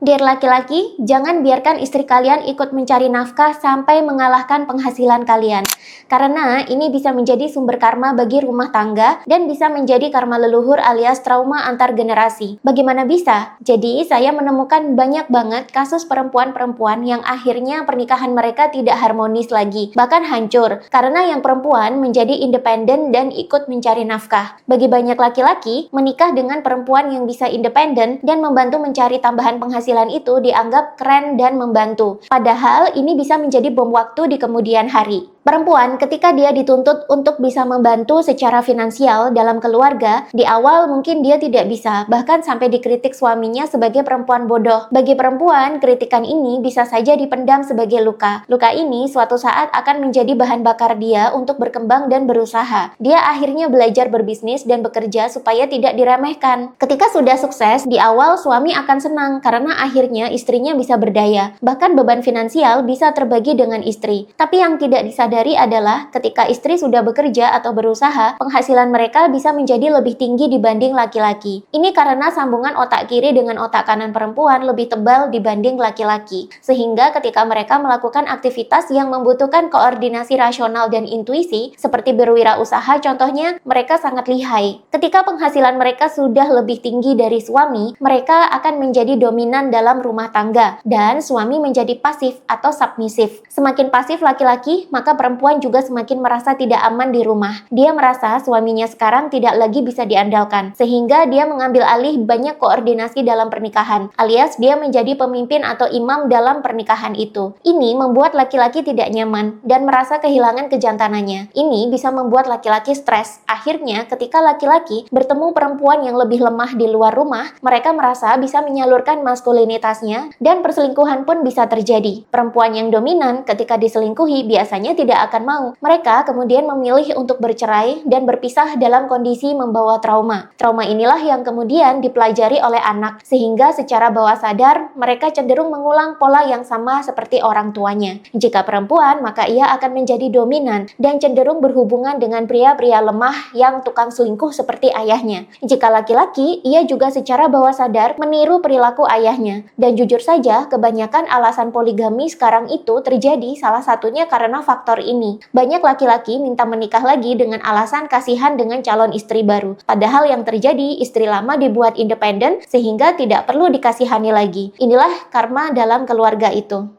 Dear laki-laki, jangan biarkan istri kalian ikut mencari nafkah sampai mengalahkan penghasilan kalian. Karena ini bisa menjadi sumber karma bagi rumah tangga dan bisa menjadi karma leluhur alias trauma antar generasi. Bagaimana bisa? Jadi, saya menemukan banyak banget kasus perempuan-perempuan yang akhirnya pernikahan mereka tidak harmonis lagi, bahkan hancur. Karena yang perempuan menjadi independen dan ikut mencari nafkah. Bagi banyak laki-laki, menikah dengan perempuan yang bisa independen dan membantu mencari tambahan penghasilan itu dianggap keren dan membantu. Padahal ini bisa menjadi bom waktu di kemudian hari. Perempuan ketika dia dituntut untuk bisa membantu secara finansial dalam keluarga, di awal mungkin dia tidak bisa, bahkan sampai dikritik suaminya sebagai perempuan bodoh. Bagi perempuan, kritikan ini bisa saja dipendam sebagai luka. Luka ini suatu saat akan menjadi bahan bakar dia untuk berkembang dan berusaha. Dia akhirnya belajar berbisnis dan bekerja supaya tidak diremehkan. Ketika sudah sukses, di awal suami akan senang karena akhirnya istrinya bisa berdaya. Bahkan beban finansial bisa terbagi dengan istri. Tapi yang tidak disadari adalah ketika istri sudah bekerja atau berusaha, penghasilan mereka bisa menjadi lebih tinggi dibanding laki-laki. Ini karena sambungan otak kiri dengan otak kanan perempuan lebih tebal dibanding laki-laki. Sehingga ketika mereka melakukan aktivitas yang membutuhkan koordinasi rasional dan intuisi, seperti berwirausaha contohnya, mereka sangat lihai. Ketika penghasilan mereka sudah lebih tinggi dari suami, mereka akan menjadi dominan dalam rumah tangga, dan suami menjadi pasif atau submisif. Semakin pasif laki-laki, maka perempuan juga semakin merasa tidak aman di rumah. Dia merasa suaminya sekarang tidak lagi bisa diandalkan, sehingga dia mengambil alih banyak koordinasi dalam pernikahan, alias dia menjadi pemimpin atau imam dalam pernikahan itu. Ini membuat laki-laki tidak nyaman dan merasa kehilangan kejantanannya. Ini bisa membuat laki-laki stres. Akhirnya, ketika laki-laki bertemu perempuan yang lebih lemah di luar rumah, mereka merasa bisa menyalurkan maskulinitasnya dan perselingkuhan pun bisa terjadi. Perempuan yang dominan ketika diselingkuhi biasanya tidak akan mau. Mereka kemudian memilih untuk bercerai dan berpisah dalam kondisi membawa trauma. Trauma inilah yang kemudian dipelajari oleh anak, sehingga secara bawah sadar mereka cenderung mengulang pola yang sama seperti orang tuanya. Jika perempuan, maka ia akan menjadi dominan dan cenderung berhubungan dengan pria-pria lemah yang tukang selingkuh seperti ayahnya. Jika laki-laki, ia juga secara bawah sadar meniru perilaku ayahnya. Dan jujur saja, kebanyakan alasan poligami sekarang itu terjadi salah satunya karena faktor ini. Banyak laki-laki minta menikah lagi dengan alasan kasihan dengan calon istri baru. Padahal yang terjadi, istri lama dibuat independen sehingga tidak perlu dikasihani lagi. Inilah karma dalam keluarga itu.